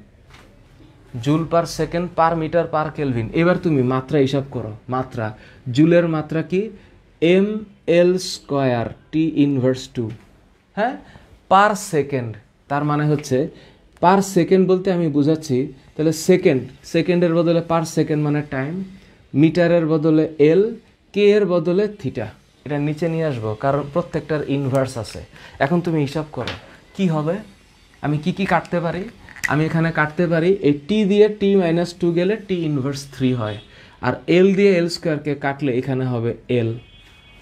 joule per second per metre per kelvin. এবার তুমি মাত্রা হিসাব করো, মাত্রা জুলের মাত্রা কি, ml² T ইনভার্স টু, হ্যাঁ, পার সেকেন্ড। তার মানে হচ্ছে পার সেকেন্ড বলতে আমি বুঝাচ্ছি, তাহলে সেকেন্ড, সেকেন্ডের বদলে পার সেকেন্ড মানে টাইম, মিটারের বদলে এল, কে এর বদলে থিটা। এটা নিচে নিয়ে আসবো, কারণ প্রত্যেকটার ইনভার্স আছে। এখন তুমি হিসাব করো কি হবে, আমি কি কি কাটতে পারি। আমি এখানে কাটতে পারি এই টি দিয়ে t-2 গেলে t ইনভার্স 3 হয়, আর এল দিয়ে এল স্কোয়ারকে কাটলে এখানে হবে এল।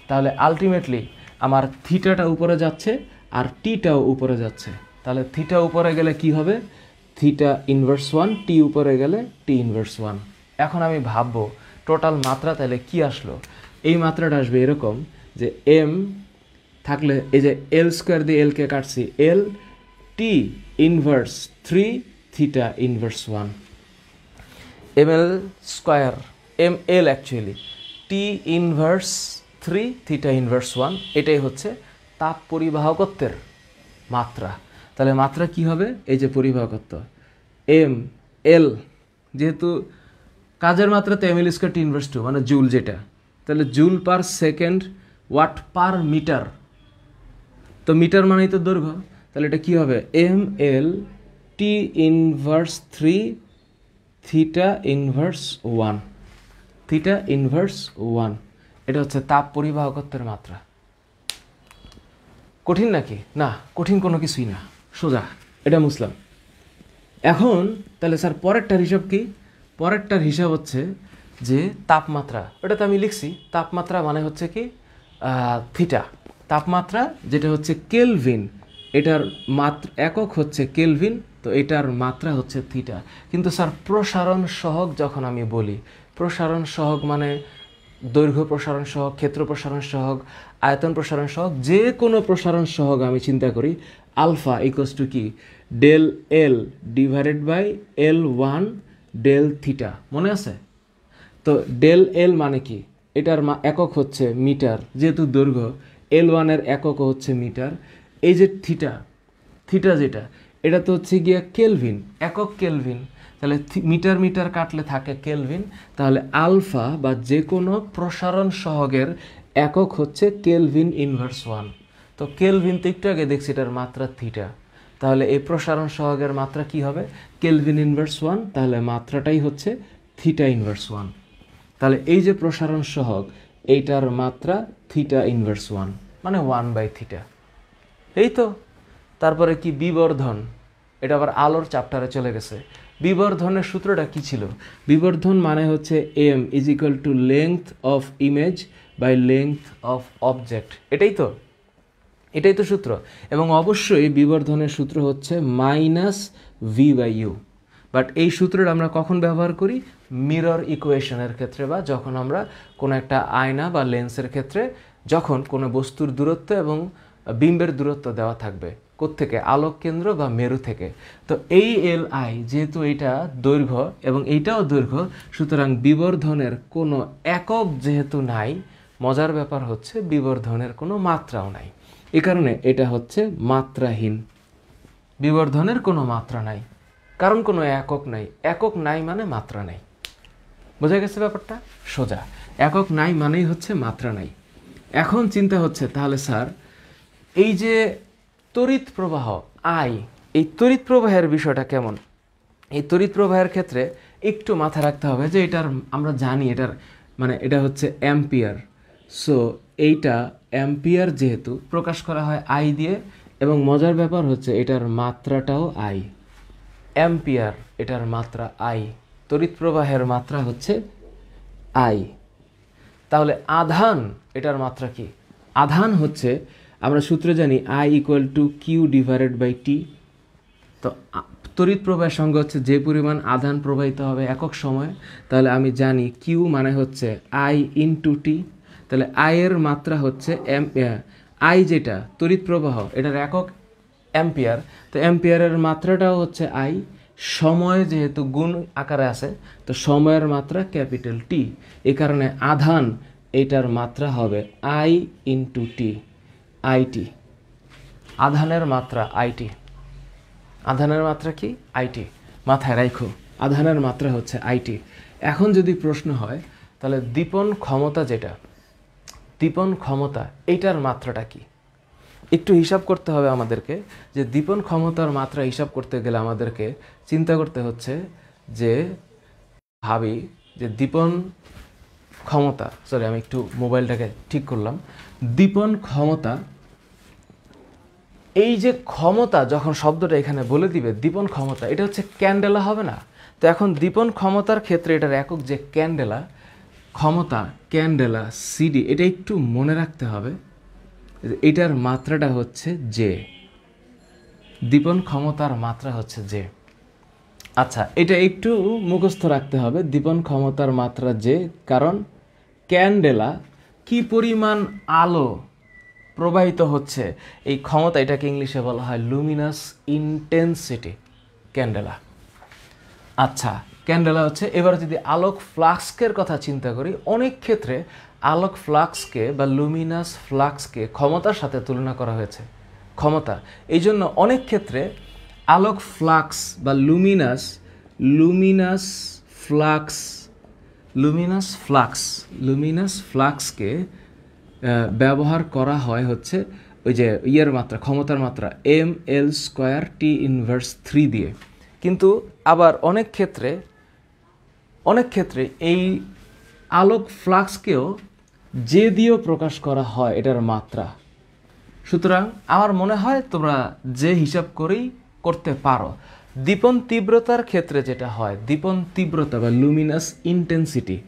তাহলে আলটিমেটলি আমার থিটাটা উপরে যাচ্ছে আর টিটাও উপরে যাচ্ছে। তাহলে থিটা উপরে গেলে কি হবে, থিটা ইনভার্স 1, টি উপরে গেলে টি ইনভার্স 1। এখন আমি ভাববো টোটাল মাত্রা তাহলে কি আসলো। এই মাত্রাটা আসবে এরকম যে এম থাকলে এই যে এল স্কোয়ার দিয়ে এলকে কাটছি, L T inverse 3 theta inverse 1, M L square M L actually T inverse 3 theta inverse 1। এটাই হচ্ছে তাপ পরিবাহকত্বের মাত্রা। তাহলে মাত্রা কি হবে, এই যে পরিবাহকত্ব এম এল, যেহেতু কাজের মাত্রা তো M L square T inverse 2 মানে জুল যেটা, তাহলে joule per second watt per metre, তো মিটার মানেই তো দৈর্ঘ্য। তাহলে এটা কি হবে, M L T inverse 3 theta inverse 1, theta inverse 1। এটা হচ্ছে তাপ পরিবাহকত্বের মাত্রা। কঠিন নাকি? না, কঠিন কোনো কিছুই না, সোজা, এটা বুঝলাম। এখন তাহলে স্যার পরেরটার হিসাব কি? পরেরটার হিসাব হচ্ছে যে তাপমাত্রা, ওটা তো আমি লিখছি। তাপমাত্রা মানে হচ্ছে কি থিটা, তাপমাত্রা যেটা হচ্ছে কেলভিন, এটার মাত্রা একক হচ্ছে কেলভিন, তো এটার মাত্রা হচ্ছে থিটা। কিন্তু স্যার প্রসারণ সহগ যখন আমি বলি, প্রসারণ সহগ মানে দৈর্ঘ্য প্রসারণ সহগ, ক্ষেত্র প্রসারণ সহগ, আয়তন প্রসারণ সহগ, যে কোনো প্রসারণ সহগ আমি চিন্তা করি আলফা ইকুয়ালস টু কি, del L divided by L one del theta, মনে আছে? তো ডেল এল মানে কি, এটার একক হচ্ছে মিটার, যেহেতু দৈর্ঘ্য, এল ওয়ানের একক হচ্ছে মিটার। এই যে থিটা, থিটা যেটা, এটা তো হচ্ছে গিয়া কেলভিন, একক কেলভিন। তাহলে মিটার মিটার কাটলে থাকে কেলভিন। তাহলে আলফা বা যে কোনো প্রসারণ সহগের একক হচ্ছে কেলভিন ইনভার্স 1। তো কেলভিন তো একটু আগে দেখছি এটার মাত্রা থিটা, তাহলে এই প্রসারণ সহগের মাত্রা কি হবে, কেলভিন ইনভার্স 1, তাহলে মাত্রাটাই হচ্ছে থিটা ইনভার্স 1। তাহলে এই যে প্রসারণ সহগ, এইটার মাত্রা থিটা ইনভার্স 1 মানে 1/θ। এই তো। তারপরে কি বিবর্ধন, এটা আবার আলোর চ্যাপ্টারে চলে গেছে। বিবর্ধনের সূত্রটা কি ছিল? বিবর্ধন মানে হচ্ছে M is equal to length of image by length of object. এটাই তো, এটাই তো সূত্র। এবং অবশ্যই বিবর্ধনের সূত্র হচ্ছে minus V by U. But এই সূত্রটা আমরা কখন ব্যবহার করি, মিরর ইকুয়েশনের ক্ষেত্রে, বা যখন আমরা কোনো একটা আয়না বা লেন্সের ক্ষেত্রে, যখন কোনো বস্তুর দূরত্ব এবং বিম্বের দূরত্ব দেওয়া থাকবে কোত্থেকে, আলোক কেন্দ্র বা মেরু থেকে। তো এই এল আই যেহেতু এটা দৈর্ঘ্য এবং এইটাও দৈর্ঘ্য, সুতরাং বিবর্ধনের কোনো একক যেহেতু নাই, মজার ব্যাপার হচ্ছে বিবর্ধনের কোনো মাত্রাও নাই। এই কারণে এটা হচ্ছে মাত্রাহীন। বিবর্ধনের কোনো মাত্রা নাই, কারণ কোনো একক নাই। একক নাই মানে মাত্রা নাই। বোঝা গেছে ব্যাপারটা? সোজা, একক নাই মানেই হচ্ছে মাত্রা নাই। এখন চিন্তা হচ্ছে তাহলে স্যার এই যে তড়িৎ প্রবাহ আই, এই তড়িৎ প্রবাহের বিষয়টা কেমন? এই তড়িৎ প্রবাহের ক্ষেত্রে একটু মাথায় রাখতে হবে যে এটার আমরা জানি এটার মানে এটা হচ্ছে অ্যাম্পিয়ার। সো এইটা অ্যাম্পিয়ার যেহেতু প্রকাশ করা হয় আই দিয়ে, এবং মজার ব্যাপার হচ্ছে এটার মাত্রাটাও আই। অ্যাম্পিয়ার এটার মাত্রা আই, তড়িৎ প্রবাহের মাত্রা হচ্ছে আই। তাহলে আধান এটার মাত্রা কি? আধান হচ্ছে আমরা সূত্রে জানি I equal to Q divided by T. তো তড়িৎ প্রবাহের সঙ্গে হচ্ছে যে পরিমাণ আধান প্রবাহিত হবে একক সময়ে, তাহলে আমি জানি কিউ মানে হচ্ছে আই ইনটু টি। তাহলে আই এর মাত্রা হচ্ছে আই যেটা তড়িৎ প্রবাহ, এটার একক অ্যাম্পিয়ার। তো অ্যাম্পিয়ারের মাত্রাটাও হচ্ছে আই। সময় যেহেতু গুণ আকারে আছে, তো সময়ের মাত্রা ক্যাপিটাল টি। এই কারণে আধান এটার মাত্রা হবে আই ইনটু টি, আইটি। আধানের মাত্রা আইটি। আধানের মাত্রা কি? আইটি। মাথায় রাখো, আধানের মাত্রা হচ্ছে আইটি। এখন যদি প্রশ্ন হয় তাহলে দীপন ক্ষমতা যেটা, দীপন ক্ষমতা এইটার মাত্রাটা কি? একটু হিসাব করতে হবে আমাদেরকে, যে দীপন ক্ষমতার মাত্রা হিসাব করতে গেলে আমাদেরকে চিন্তা করতে হচ্ছে যে ভাবি যে দীপন ক্ষমতা, সরি আমি একটু মোবাইলটাকে ঠিক করলাম, দীপন ক্ষমতা, এই যে ক্ষমতা যখন শব্দটা এখানে বলে দিবে দীপন ক্ষমতা, এটা হচ্ছে ক্যান্ডেলা হবে না? তো এখন দীপন ক্ষমতার ক্ষেত্রে এটার একক যে ক্যান্ডেলা, ক্ষমতা ক্যান্ডেলা সিডি, এটা একটু মনে রাখতে হবে, এটার মাত্রাটা হচ্ছে যে, দীপন ক্ষমতার মাত্রা হচ্ছে যে। আচ্ছা, এটা একটু মুখস্থ রাখতে হবে, দীপন ক্ষমতার মাত্রা যে, কারণ ক্যান্ডেলা কি পরিমাণ আলো প্রবাহিত হচ্ছে, এই ক্ষমতা, এটাকে ইংলিশে বলা হয় লুমিনাস ইন্টেন্সিটি, ক্যান্ডেলা। আচ্ছা, ক্যান্ডেলা হচ্ছে। এবার যদি আলোক ফ্লাক্সকের কথা চিন্তা করি, অনেক ক্ষেত্রে আলোক ফ্লাক্সকে বা লুমিনাস ফ্লাক্সকে ক্ষমতার সাথে তুলনা করা হয়েছে, ক্ষমতা। এই জন্য অনেক ক্ষেত্রে আলোক ফ্লাক্স বা লুমিনাস ফ্লাক্সকে ব্যবহার করা হয় হচ্ছে ওই যে ইয়ের মাত্রা, ক্ষমতার মাত্রা mL²T⁻³ দিয়ে। কিন্তু আবার অনেক ক্ষেত্রে এই আলোক ফ্লাক্সকেও যে দিয়েও প্রকাশ করা হয় এটার মাত্রা। সুতরাং আমার মনে হয় তোমরা যে হিসাব করেই করতে পারো। দীপন তীব্রতার ক্ষেত্রে যেটা হয়, দীপন তীব্রতা বা লুমিনাস ইন্টেন্সিটি,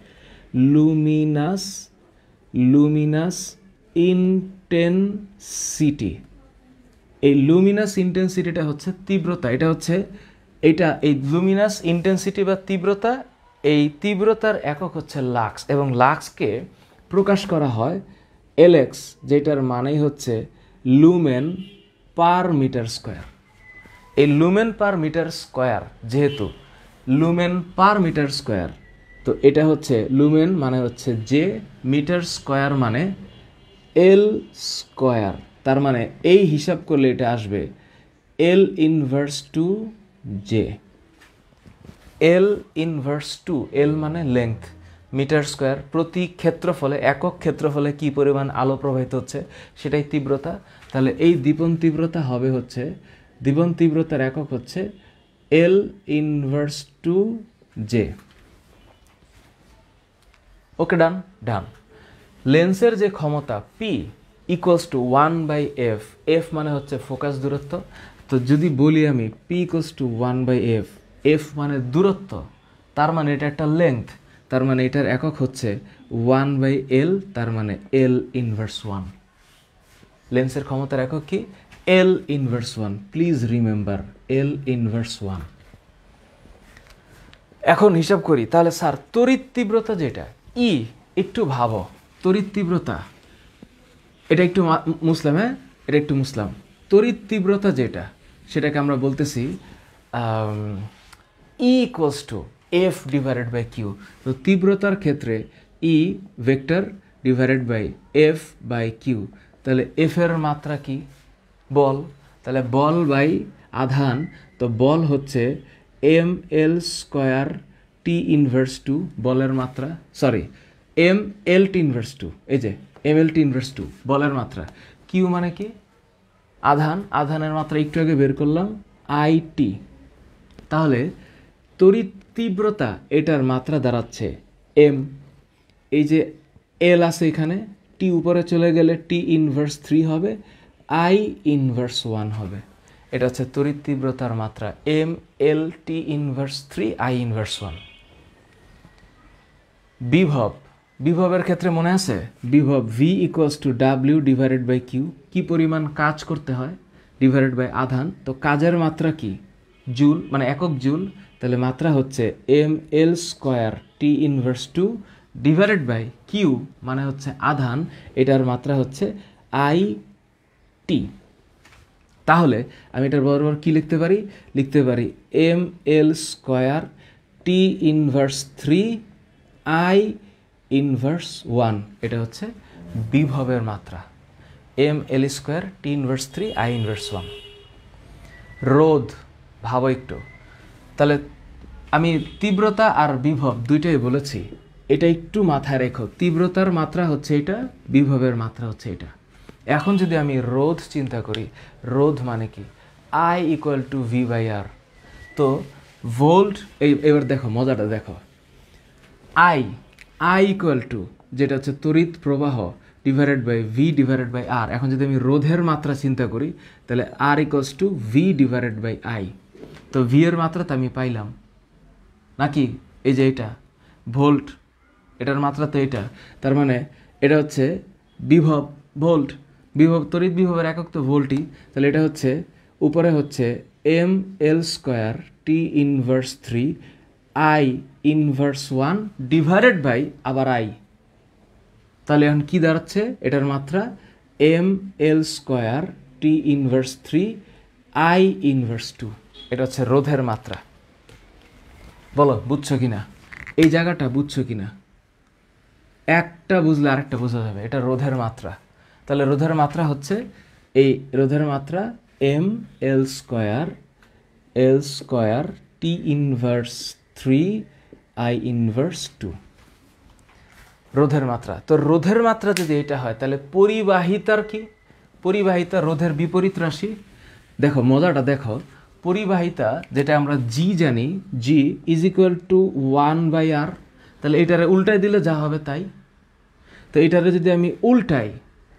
এই লুমিনাস ইন্টেন্সিটিটা হচ্ছে তীব্রতা, এটা হচ্ছে এই লুমিনাস ইন্টেন্সিটি বা তীব্রতা, এই তীব্রতার একক হচ্ছে লাক্স, এবং লাক্সকে প্রকাশ করা হয় এলএক্স, যেটার মানেই হচ্ছে লুমেন পার মিটার স্কোয়ার। এই লুমেন পার মিটার স্কোয়ার, যেহেতু লুমেন পার মিটার স্কোয়ার, তো এটা হচ্ছে লুমেন মানে হচ্ছে যে, মিটার স্কোয়ার মানে এল স্কোয়ার, তার মানে এই হিসাব করলে এটা আসবে L⁻²J, L⁻², এল মানে লেংথ, মিটার স্কোয়ার, প্রতি ক্ষেত্রফলে, একক ক্ষেত্রফলে কি পরিমাণ আলো প্রবাহিত হচ্ছে সেটাই তীব্রতা। তাহলে এই দীপন তীব্রতা হবে হচ্ছে, দীপন তীব্রতার একক হচ্ছে L⁻²J। ওকে, ডান। লেন্সের যে ক্ষমতা P = 1/f, f মানে হচ্ছে ফোকাস দূরত্ব। তো যদি বলি আমি P = 1/f, f মানে দূরত্ব, তার মানে এটা একটা লেংথ, তার মানে এটার একক হচ্ছে 1/l, তার মানে L⁻1। লেন্সের ক্ষমতার একক কি? L⁻1। Please remember L⁻1। এখন হিসাব করি, তাহলে স্যার তড়িৎ তীব্রতা যেটা E, একটু ভাবো, তড়িৎ তীব্রতা, এটা একটু মুসলাম, হ্যাঁ এটা একটু মুসলাম। তড়িৎ তীব্রতা যেটা, সেটাকে আমরা বলতেছি E = F/Q। তো তীব্রতার ক্ষেত্রে E ভেক্টর /F/Q, তাহলে F এর মাত্রা কি? বল। তাহলে বল বাই আধান, তো বল হচ্ছে mL²T⁻², বলের মাত্রা, সরি mL⁻², এই যে mL⁻², বলের মাত্রা। কিউ মানে কি? আধান, আধানের মাত্রা একটু আগে বের করলাম IT। তাহলে তড়িৎ তীব্রতা এটার মাত্রা দাঁড়াচ্ছে m, এই যে L আছে এখানে, T উপরে চলে গেলে T⁻³ হবে, I⁻1 হবে। এটা হচ্ছে তড়িৎ তীব্রতার মাত্রা mL⁻T⁻³ I⁻1। বিভবের ক্ষেত্রে মনে আছে, বিভব V = W/Q, কি পরিমাণ কাজ করতে হয় ডিভাইডেড বাই আধান। তো কাজের মাত্রা কি? জুল, মানে একক জুল, তাহলে মাত্রা হচ্ছে mL²T⁻² ডিভাইডেড বাই Q, মানে হচ্ছে আধান, এটার মাত্রা হচ্ছে IT। তাহলে আমি এটার বরাবর কি লিখতে পারি? লিখতে পারি mL²T⁻³ I⁻1, এটা হচ্ছে বিভবের মাত্রা, mL²T⁻³ I⁻1। রোধ, ভাবো একটু, তাহলে আমি তীব্রতা আর বিভব দুইটাই বলেছি, এটা একটু মাথায় রেখো, তীব্রতার মাত্রা হচ্ছে এটা, বিভবের মাত্রা হচ্ছে এটা। এখন যদি আমি রোধ চিন্তা করি, রোধ মানে কি? I = V/R। তো ভোল্ট, এবার দেখো মজাটা দেখো, আই ইকুয়াল টু যেটা হচ্ছে তড়িৎ প্রবাহ divided by V divided by R. এখন যদি আমি রোধের মাত্রা চিন্তা করি তাহলে R equals to V divided by I. তো ভি এর মাত্রা তো আমি পাইলাম নাকি, এই যে এটা ভোল্ট, এটার মাত্রা তো এটা, তার মানে এটা হচ্ছে বিভব ভোল্ট, বিভব তড়িৎ বিভবের একক তো ভোল্টই, তাহলে এটা হচ্ছে উপরে হচ্ছে M L square T inverse 3 I inverse 1 divided by আবার আই। তাহলে এখন কি দাঁড়াচ্ছে, এটার মাত্রা M L square T inverse 3 I inverse 2। এটা হচ্ছে রোধের মাত্রা। বলো বুঝছো কিনা, এই জায়গাটা বুঝছো কিনা? একটা বুঝলে আরেকটা বোঝা যাবে। এটা রোধের মাত্রা। তাহলে রোধের মাত্রা হচ্ছে এই রোধের মাত্রা M L square T inverse 3 I inverse 2 রোধের মাত্রা। তো রোধের মাত্রা যদি এটা হয় তাহলে পরিবাহিতার কি? পরিবাহিতা রোধের বিপরীত রাশি। দেখো মজাটা দেখো, পরিবাহিতা যেটা আমরা জি জানি, জি ইজ ইকুয়াল টু 1/r, তাহলে এটারে উল্টাই দিলে যা হবে তাই। তো এটারে যদি আমি উল্টাই,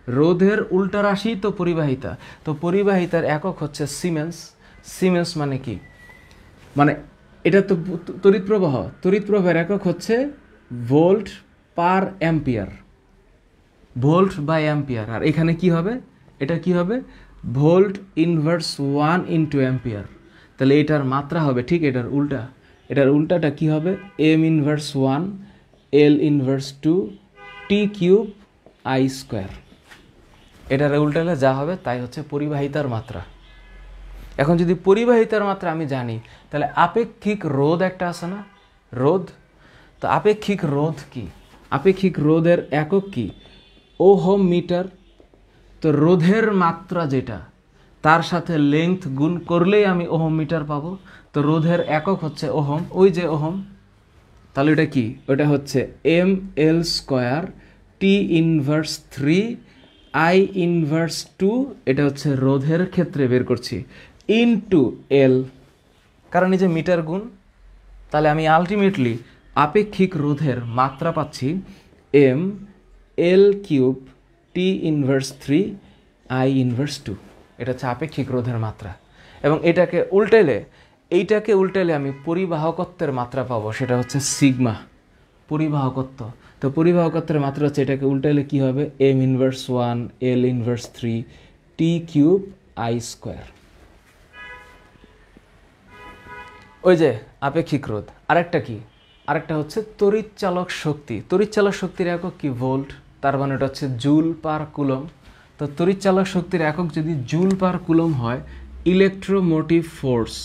রোধের উল্টা রাশি তো পরিবাহিতা, তো পরিবাহিতার একক হচ্ছে সিমেন্স। সিমেন্স মানে কি, মানে এটা তো তড়িৎ প্রবাহ, তড়িৎ প্রবাহের একক হচ্ছে volt per ampere, volt by ampere. আর এখানে কি হবে, এটা কি হবে ভোল্ট ইনভার্স 1 ইন্টু অ্যাম্পিয়ার। তাহলে এটার মাত্রা হবে ঠিক এটার উল্টা। এটার উল্টাটা কি হবে, M inverse 1 L inverse 2 T cube I square. এটার উল্টালে যা হবে তাই হচ্ছে পরিবাহিতার মাত্রা। এখন যদি পরিবাহিতার মাত্রা আমি জানি, তাহলে আপেক্ষিক রোধ একটা আছে না, রোধ। তো আপেক্ষিক রোধ কি, আপেক্ষিক রোধের একক কি, ওহম মিটার। তো রোধের মাত্রা যেটা, তার সাথে লেংথ গুণ করলেই আমি ওহম মিটার পাবো। তো রোধের একক হচ্ছে ওহম, ওই যে ওহম। তাহলে এটা কি, ওটা হচ্ছে M L square T inverse 3 I inverse 2, এটা হচ্ছে রোধের ক্ষেত্রে বের করছি, ইনটু এল, কারণ এই যে মিটার গুণ। তাহলে আমি আলটিমেটলি আপেক্ষিক রোধের মাত্রা পাচ্ছি M L cube T inverse 3 I inverse 2। এটা হচ্ছে আপেক্ষিক রোধের মাত্রা। এবং এটাকে উল্টাইলে, এইটাকে উল্টাইলে আমি পরিবাহকত্বের মাত্রা পাবো, সেটা হচ্ছে সিগমা, পরিবাহকত্ব। তো পরিবাহকত্বের মাত্রা হচ্ছে, এটাকে উল্টাইলে কি হবে, M inverse 1 L inverse 3 T cube I square. ওই যে আপেক্ষিক রোধ। আরেকটা কি, আরেকটা হচ্ছে তড়িৎ চালক শক্তি। তড়িৎ চালক শক্তির একক কি, ভোল্ট, তার মানে এটা হচ্ছে জুল পার কুলম। তো তড়িৎ চালক শক্তির একক যদি জুল পার কুলম হয়, ইলেকট্রোমোটিভ ফোর্স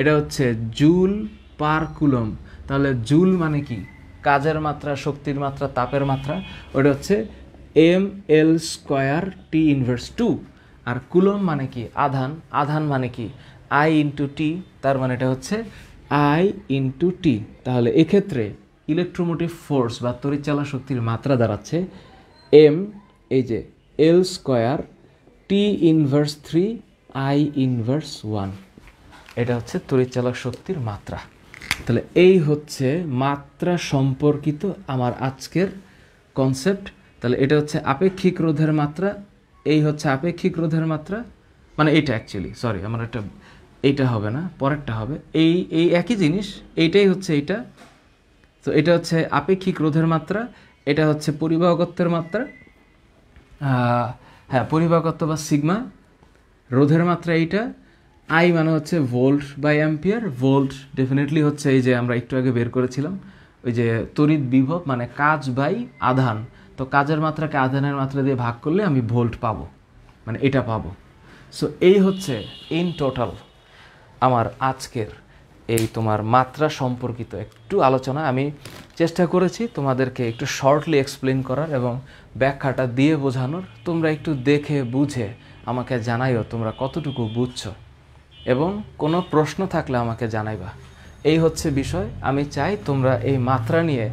এটা হচ্ছে জুল পার কুলম। তাহলে জুল মানে কি, কাজের মাত্রা, শক্তির মাত্রা, তাপের মাত্রা, ওটা হচ্ছে M L square T inverse 2। আর কুলম মানে কি, আধান, আধান মানে কি আই ইন্টু টি, তার মানে এটা হচ্ছে আই ইন্টু টি। তাহলে এক্ষেত্রে ইলেকট্রোমোটিভ ফোর্স বা তড়িৎচালক শক্তির মাত্রা দাঁড়াচ্ছে এম, এই যে L square T inverse 3 I inverse 1, এটা হচ্ছে তড়িৎচালক শক্তির মাত্রা। তাহলে এই হচ্ছে মাত্রা সম্পর্কিত আমার আজকের কনসেপ্ট। তাহলে এটা হচ্ছে আপেক্ষিক রোধের মাত্রা, এই হচ্ছে আপেক্ষিক রোধের মাত্রা, মানে এইটা অ্যাকচুয়ালি সরি আমার একটা, এইটা হবে না, পরেরটা হবে, এই এই একই জিনিস, এইটাই হচ্ছে এইটা। তো এটা হচ্ছে আপেক্ষিক রোধের মাত্রা, এটা হচ্ছে পরিবাহকত্বের মাত্রা, হ্যাঁ পরিবাহকত্ব বা সিগমা। রোধের মাত্রা এইটা, আই মানে হচ্ছে volt by ampere. Volt definitely হচ্ছে এই যে আমরা একটু আগে বের করেছিলাম, ওই যে তড়িৎ বিভব মানে কাজ বাই আধান। তো কাজের মাত্রাকে আধানের মাত্রা দিয়ে ভাগ করলে আমি ভোল্ট পাবো, মানে এটা পাবো। সো এই হচ্ছে ইন টোটাল আমার আজকের এই তোমার মাত্রা সম্পর্কিত একটু আলোচনা। আমি চেষ্টা করেছি তোমাদেরকে একটু শর্টলি এক্সপ্লেন করার এবং ব্যাখ্যাটা দিয়ে বোঝানোর। তোমরা একটু দেখে বুঝে আমাকে জানাইও তোমরা কতটুকু বুঝছো, এবং কোনো প্রশ্ন থাকলে আমাকে জানাইবা। এই হচ্ছে বিষয়। আমি চাই তোমরা এই মাত্রা নিয়ে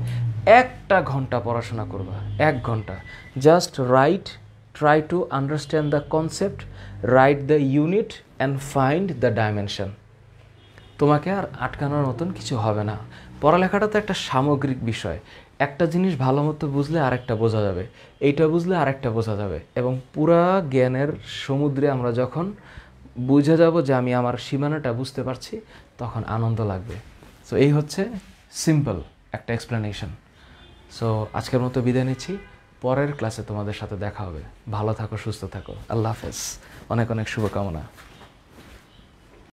1 ঘন্টা পড়াশোনা করবা, 1 ঘন্টা। Just right, try to understand the concept, write the unit and find the dimension. তোমাকে আর আটকানোর মতন কিছু হবে না। পড়ালেখাটা তো একটা সামগ্রিক বিষয়। একটা জিনিস ভালো মতো বুঝলে আরেকটা বোঝা যাবে, এইটা বুঝলে আরেকটা বোঝা যাবে, এবং পুরা জ্ঞানের সমুদ্রে আমরা যখন বুঝে যাব যে আমি আমার সীমানাটা বুঝতে পারছি, তখন আনন্দ লাগবে। সো এই হচ্ছে সিম্পল একটা এক্সপ্লেনেশন। সো আজকের মতো বিদায় নিচ্ছি, পরের ক্লাসে তোমাদের সাথে দেখা হবে। ভালো থাকো, সুস্থ থাকো, আল্লাহ হাফেজ, অনেক অনেক শুভকামনা।